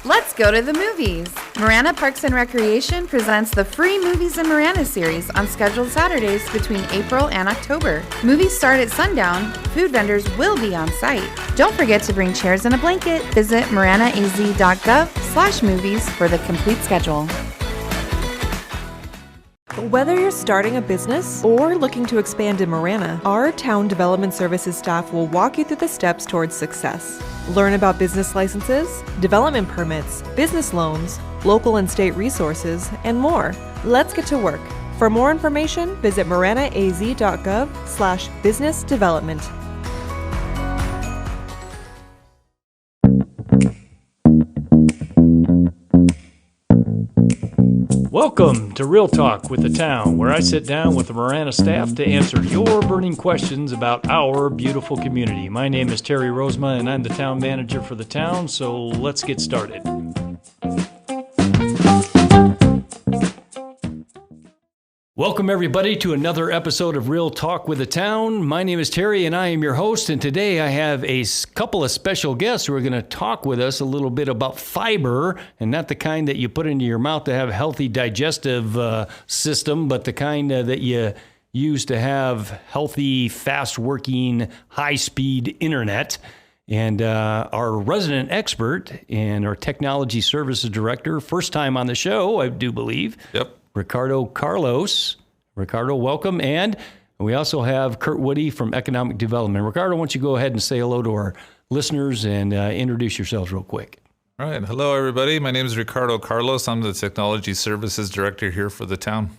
Let's go to the movies. Marana Parks and Recreation presents the free Movies in Marana series on scheduled Saturdays between April and October. Movies start at sundown. Food vendors will be on site. Don't forget to bring chairs and a blanket. Visit maranaaz.gov/movies for the complete schedule. Whether you're starting a business or looking to expand in Marana, our Town Development Services staff will walk you through the steps towards success. Learn about business licenses, development permits, business loans, local and state resources, and more. Let's get to work. For more information, visit maranaaz.gov/business development. Welcome to Real Talk with the Town, where I sit down with the Marana staff to answer your burning questions about our beautiful community. My name is Terry Rozema, and I'm the town manager for the town, so let's get started. Welcome, everybody, to another episode of Real Talk with the Town. My name is Terry, and I am your host, and today I have a couple of special guests who are going to talk with us a little bit about fiber, and not the kind that you put into your mouth to have a healthy digestive system, but the kind that you use to have healthy, fast-working, high-speed internet. And our resident expert and our technology services director, first time on the show, I do believe. Yep. Ricardo Carlos. Ricardo, welcome. And we also have Curt Woody from Economic Development. Ricardo, why don't you go ahead and say hello to our listeners and introduce yourselves real quick. All right. Hello, everybody. My name is Ricardo Carlos. I'm the Technology Services Director here for the town.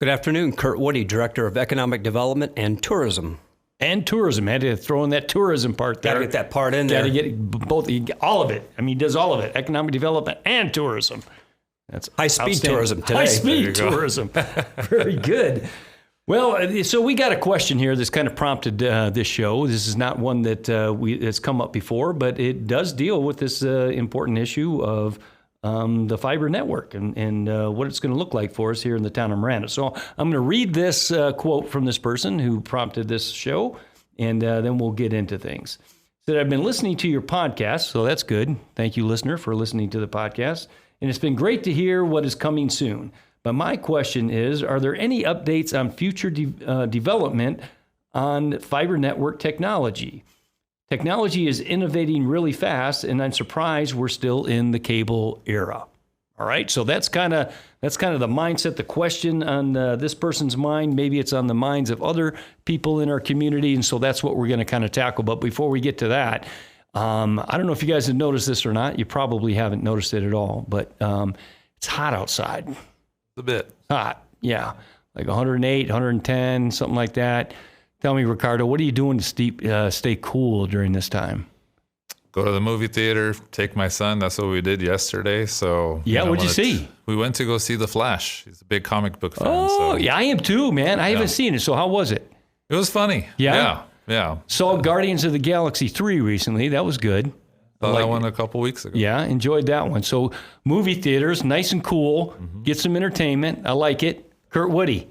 Good afternoon. Curt Woody, Director of Economic Development and Tourism. And tourism. Had to throw in that tourism part there. Got to get that part in there. Got to get both, all of it. I mean, he does all of it. Economic development and tourism. That's high-speed tourism today. High-speed tourism. Very good. Well, so we got a question here that's kind of prompted this show. This is not one that has come up before, but it does deal with this important issue of the fiber network and what it's going to look like for us here in the town of Marana. So I'm going to read this quote from this person who prompted this show, and then we'll get into things. Said, I've been listening to your podcast, so that's good. Thank you, listener, for listening to the podcast. And it's been great to hear what is coming soon. But my question is, are there any updates on future development on fiber network technology? Technology is innovating really fast, and I'm surprised we're still in the cable era. All right, so that's kind of the mindset, the question on this person's mind. Maybe it's on the minds of other people in our community, and so that's what we're going to kind of tackle. But before we get to that, I don't know if you guys have noticed this or not. You probably haven't noticed it at all, but it's hot outside. A bit. Hot, yeah. Like 108, 110, something like that. Tell me, Ricardo, what are you doing to stay cool during this time? Go to the movie theater, take my son. That's what we did yesterday. So yeah, what'd you see? We went to go see The Flash. He's a big comic book fan. Oh, yeah, I am too, man. I haven't seen it. So how was it? It was funny. Yeah? Yeah. Saw Guardians of the Galaxy 3 recently. That was good. Saw that one a couple weeks ago. Yeah, enjoyed that one. So movie theaters, nice and cool. Get some entertainment. I like it. Curt Woody.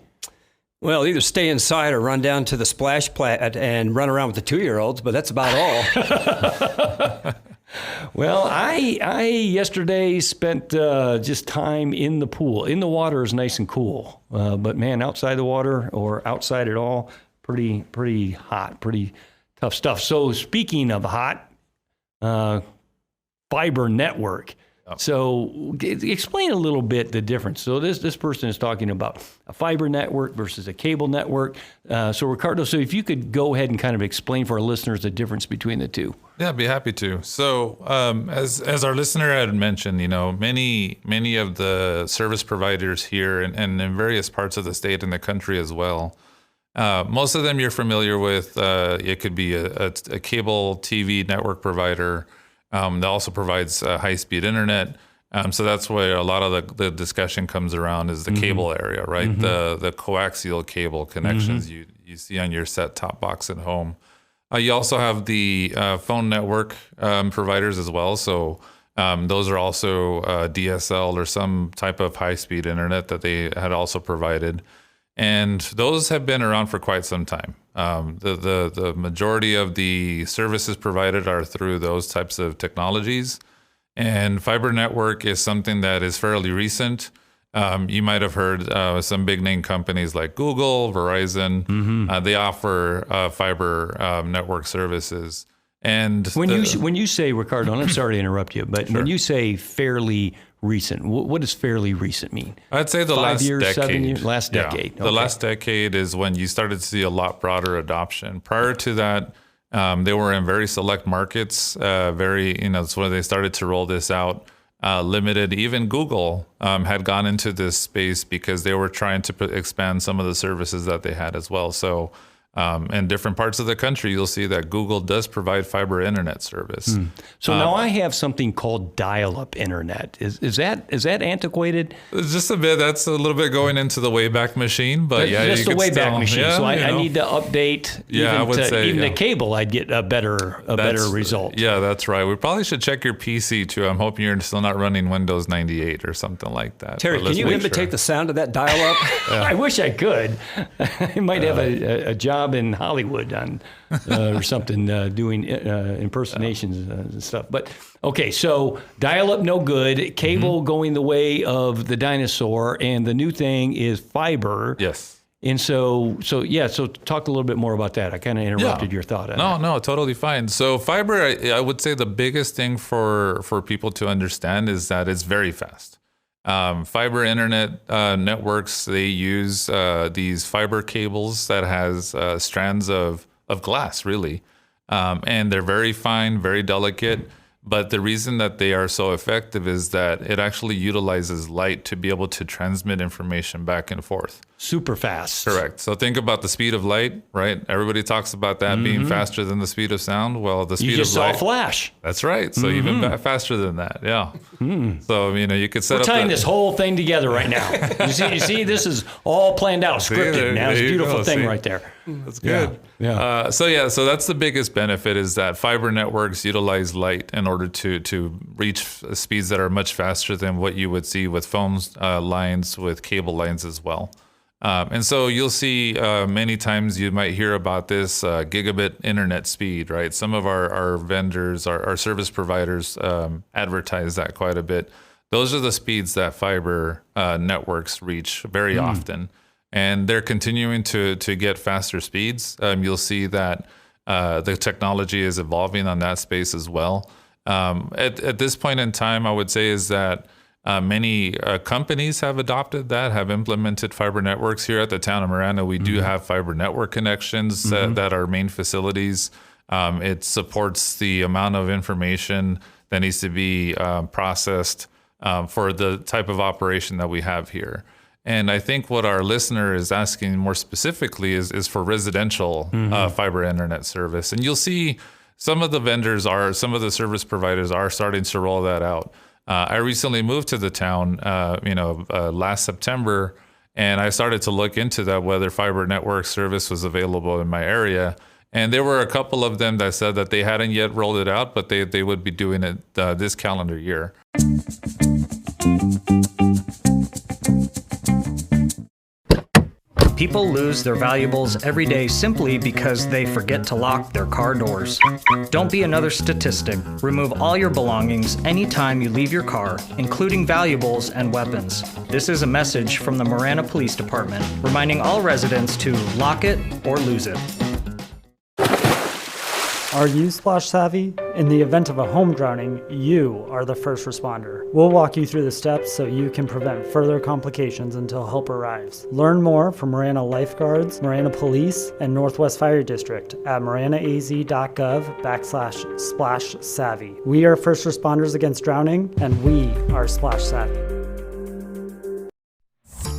Well, either stay inside or run down to the splash pad and run around with the 2-year-olds, but that's about all. Well, I yesterday spent just time in the pool. In the water is nice and cool. But man, outside the water or outside at all, pretty hot, pretty tough stuff. So speaking of hot, fiber network. Oh. So explain a little bit the difference. So this person is talking about a fiber network versus a cable network. So Ricardo, so if you could go ahead and kind of explain for our listeners the difference between the two. Yeah, I'd be happy to. So as our listener had mentioned, many of the service providers here and in various parts of the state and the country as well, most of them you're familiar with. It could be a cable TV network provider. That also provides high-speed internet. So that's where a lot of the discussion comes around is the cable area, right? The coaxial cable connections you see on your set-top box at home. You also have the phone network providers as well. So those are also DSL or some type of high-speed internet that they had also provided. And those have been around for quite some time. The majority of the services provided are through those types of technologies. And fiber network is something that is fairly recent. You might have heard some big name companies like Google, Verizon. They offer fiber network services. And when you say, Ricardo, and I'm sorry to interrupt you, but when you say fairly recent, what does fairly recent mean? I'd say the 5 last years, decade. 7 years, last decade. The last decade is when you started to see a lot broader adoption. Prior to that, they were in very select markets. That's where they started to roll this out. Limited. Even Google had gone into this space because they were trying to expand some of the services that they had as well. So in different parts of the country, you'll see that Google does provide fiber internet service. So now I have something called dial-up internet. Is that antiquated? Just a bit. That's a little bit going into the Wayback Machine, but yeah, just the Wayback Machine. Yeah, so I need to update. Yeah, even the cable, I'd get a better result. Yeah, that's right. We probably should check your PC too. I'm hoping you're still not running Windows 98 or something like that. Terry, can you imitate the sound of that dial-up? I wish I could. I might have a job in Hollywood or something doing impersonations and stuff. But okay, so dial-up no good, cable going the way of the dinosaur, and the new thing is fiber. Yes. And so talk a little bit more about that. I kind of interrupted your thought on that. No, totally fine. So fiber, I would say the biggest thing for people to understand is that it's very fast. Fiber internet networks, they use these fiber cables that has strands of glass, really. And they're very fine, very delicate. But the reason that they are so effective is that it actually utilizes light to be able to transmit information back and forth. Super fast. Correct. So think about the speed of light, right? Everybody talks about that being faster than the speed of sound. Well, the speed of light. You just saw a flash. That's right. So even faster than that. Yeah. So, you could set We're up. tying this whole thing together right now. You see, this is all planned out, scripted. Now it's a beautiful thing right there. That's good. Yeah. So that's the biggest benefit is that fiber networks utilize light in order to reach speeds that are much faster than what you would see with phone lines, with cable lines as well. And so you'll see many times you might hear about this gigabit internet speed, right? Some of our vendors, our service providers advertise that quite a bit. Those are the speeds that fiber networks reach very often. And they're continuing to get faster speeds. You'll see that the technology is evolving on that space as well. At this point in time, I would say is that many companies have adopted that, have implemented fiber networks. Here at the town of Marana, we do have fiber network connections that are main facilities. It supports the amount of information that needs to be processed for the type of operation that we have here. And I think what our listener is asking more specifically is for residential fiber internet service. And you'll see some of the service providers are starting to roll that out. I recently moved to the town, last September, and I started to look into that, whether fiber network service was available in my area. And there were a couple of them that said that they hadn't yet rolled it out, but they would be doing it this calendar year. People lose their valuables every day simply because they forget to lock their car doors. Don't be another statistic. Remove all your belongings anytime you leave your car, including valuables and weapons. This is a message from the Marana Police Department, reminding all residents to lock it or lose it. Are you splash savvy? In the event of a home drowning, you are the first responder. We'll walk you through the steps so you can prevent further complications until help arrives. Learn more from Marana Lifeguards, Marana Police, and Northwest Fire District at maranaaz.gov/splash savvy. We are first responders against drowning, and we are splash savvy.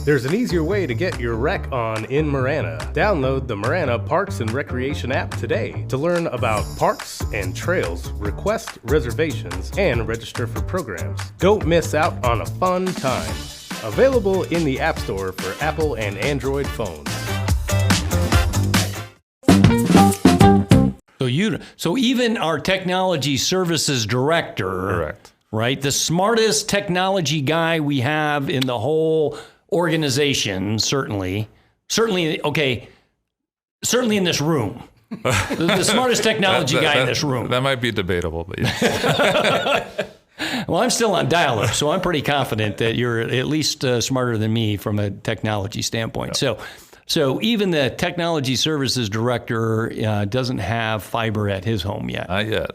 There's an easier way to get your rec on in Marana. Download the Marana Parks and Recreation app today to learn about parks and trails, request reservations, and register for programs. Don't miss out on a fun time. Available in the App Store for Apple and Android phones. So even our technology services director, Correct. Right, the smartest technology guy we have in the whole organization, certainly in this room. The smartest technology guy in this room. That might be debatable, but yeah. Well, I'm still on dial-up, so I'm pretty confident that you're at least smarter than me from a technology standpoint. So even the technology services director doesn't have fiber at his home yet.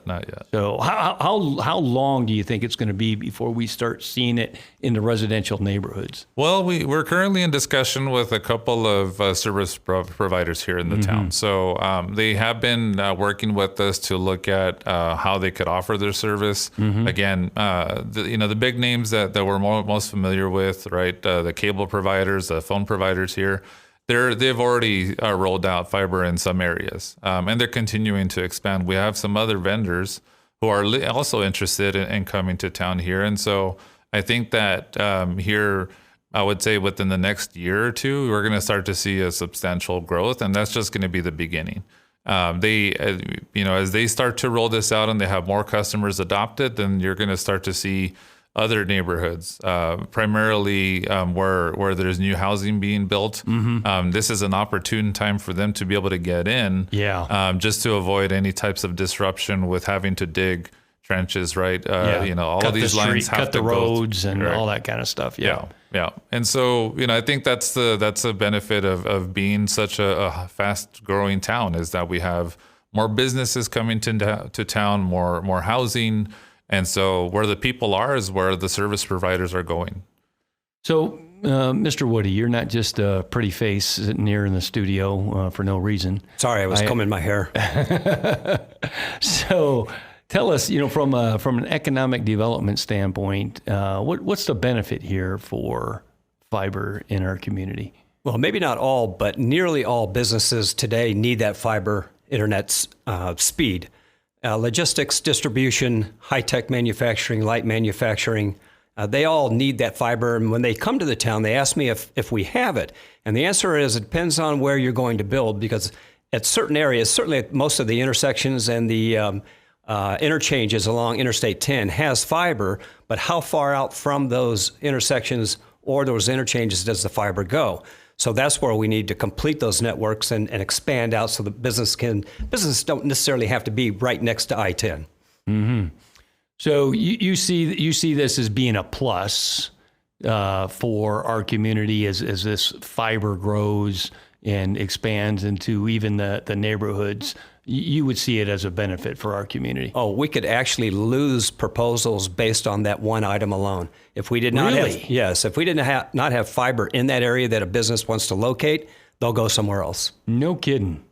Not yet. So how long do you think it's going to be before we start seeing it in the residential neighborhoods? Well, we're currently in discussion with a couple of service providers here in the town. So they have been working with us to look at how they could offer their service. Again, the big names that we're most familiar with, right? The cable providers, the phone providers here. They've already rolled out fiber in some areas, and they're continuing to expand. We have some other vendors who are also interested in coming to town here. And so I think that here, I would say within the next year or two, we're going to start to see a substantial growth, and that's just going to be the beginning. As they start to roll this out and they have more customers adopt it, then you're going to start to see other neighborhoods, primarily where there's new housing being built. This is an opportune time for them to be able to get in, just to avoid any types of disruption with having to dig trenches, right? All of these lines have cut to the roads and all that kind of stuff. Yeah. And so, I think that's a benefit of being such a fast growing town, is that we have more businesses coming to town, more housing. And so where the people are is where the service providers are going. So, Mr. Woody, you're not just a pretty face sitting here in the studio for no reason. Sorry, I was combing my hair. So tell us, from an economic development standpoint, what's the benefit here for fiber in our community? Well, maybe not all, but nearly all businesses today need that fiber internet speed. Logistics, distribution, high-tech manufacturing, light manufacturing, they all need that fiber. And when they come to the town, they ask me if we have it. And the answer is it depends on where you're going to build, because at certain areas, certainly at most of the intersections and the interchanges along Interstate 10 has fiber, but how far out from those intersections or those interchanges does the fiber go? So that's where we need to complete those networks and expand out so the businesses don't necessarily have to be right next to I-10. So you see this as being a plus for our community as this fiber grows and expands into even the neighborhoods. You would see it as a benefit for our community. Oh, we could actually lose proposals based on that one item alone. If we did not if we didn't not have fiber in that area that a business wants to locate, they'll go somewhere else. No kidding.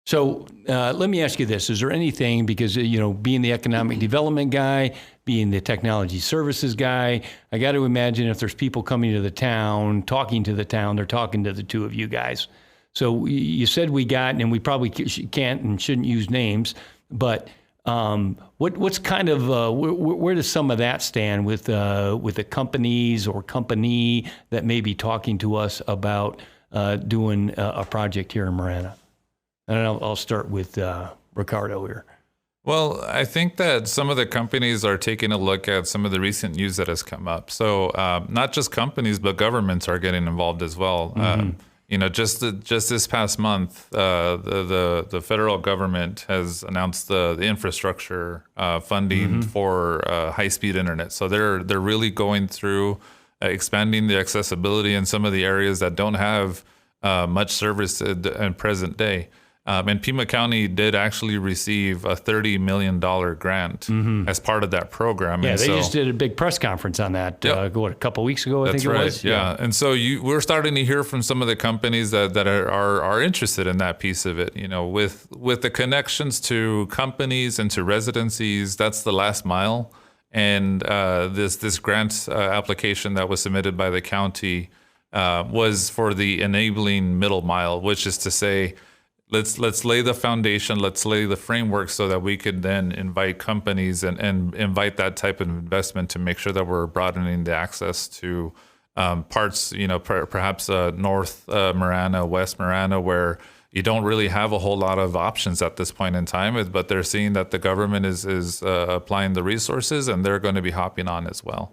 So let me ask you this. Is there anything, because, being the economic development guy, being the technology services guy, I got to imagine if there's people coming to the town, talking to the town, they're talking to the two of you guys. So you said we got, and we probably can't and shouldn't use names, but what's kind of, where does some of that stand with the companies or company that may be talking to us about doing a project here in Marana? And I'll start with Ricardo here. Well, I think that some of the companies are taking a look at some of the recent news that has come up. So not just companies, but governments are getting involved as well. Just this past month, the federal government has announced the infrastructure funding for high-speed internet. So they're really going through expanding the accessibility in some of the areas that don't have much service in present day. And Pima County did actually receive a $30 million grant as part of that program. Yeah, and they just did a big press conference on that, a couple of weeks ago, I think it was. Yeah. And so we're starting to hear from some of the companies that are interested in that piece of it. With the connections to companies and to residencies, that's the last mile. And this grant application that was submitted by the county was for the enabling middle mile, which is to say, let's lay the foundation, let's lay the framework so that we could then invite companies and invite that type of investment to make sure that we're broadening the access to parts, perhaps North Marana, West Marana, where you don't really have a whole lot of options at this point in time, but they're seeing that the government is applying the resources and they're going to be hopping on as well.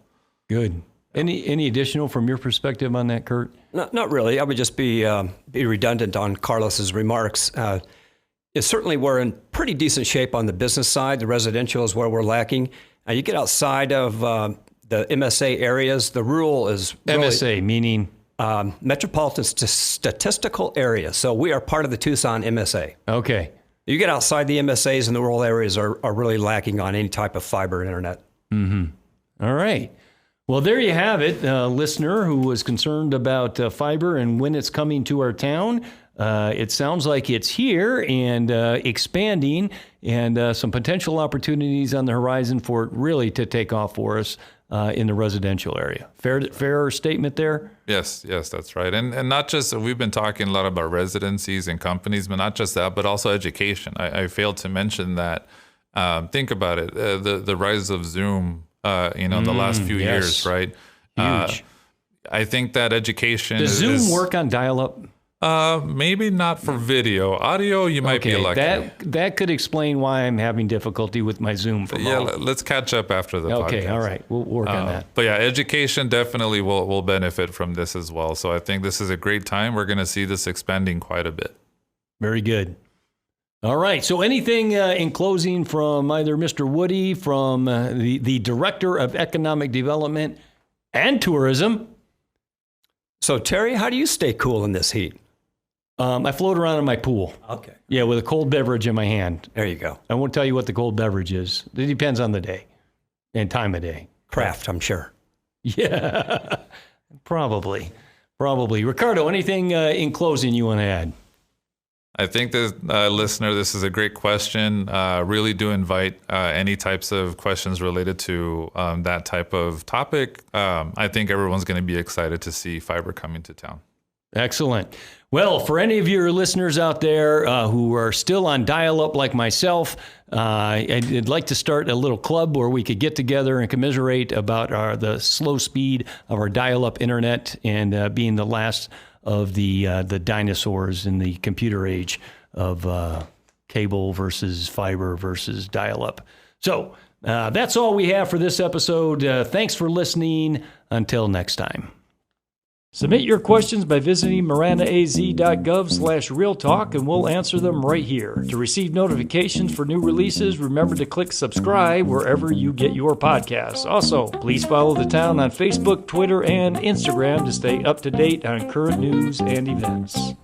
Good. Any additional from your perspective on that, Curt? Not really. I would just be redundant on Carlos's remarks. Certainly we're in pretty decent shape on the business side. The residential is where we're lacking. You get outside of the MSA areas, the rural is really, MSA meaning? Metropolitan Statistical Area. So we are part of the Tucson MSA. Okay. You get outside the MSAs and the rural areas are really lacking on any type of fiber internet. All right. Well, there you have it, listener who was concerned about fiber and when it's coming to our town. It sounds like it's here and expanding, and some potential opportunities on the horizon for it really to take off for us in the residential area. Fair statement there? Yes, that's right. And not just, we've been talking a lot about residencies and companies, but not just that, but also education. I failed to mention that. Think about it, the rise of Zoom, in the last few years, right? Huge. I think that education Does Zoom work on dial-up? Maybe not for video. Audio, you might be lucky. That could explain why I'm having difficulty with my Zoom from home. Let's catch up after the podcast. Okay, all right. We'll work on that. But yeah, education definitely will benefit from this as well. So I think this is a great time. We're going to see this expanding quite a bit. Very good. All right. So anything in closing from either Mr. Woody, from the Director of Economic Development and Tourism? So Terry, how do you stay cool in this heat? I float around in my pool. Okay. Yeah, with a cold beverage in my hand. There you go. I won't tell you what the cold beverage is. It depends on the day and time of day. Craft, I'm sure. Yeah, probably. Ricardo, anything in closing you want to add? I think that, listener, this is a great question. Really do invite any types of questions related to that type of topic. I think everyone's going to be excited to see fiber coming to town. Excellent. Well, for any of your listeners out there who are still on dial-up like myself, I'd like to start a little club where we could get together and commiserate about the slow speed of our dial-up internet and being the last of the dinosaurs in the computer age of cable versus fiber versus dial-up. So that's all we have for this episode. Thanks for listening. Until next time. Submit your questions by visiting maranaaz.gov/realtalk and we'll answer them right here. To receive notifications for new releases, remember to click subscribe wherever you get your podcasts. Also, please follow the town on Facebook, Twitter, and Instagram to stay up to date on current news and events.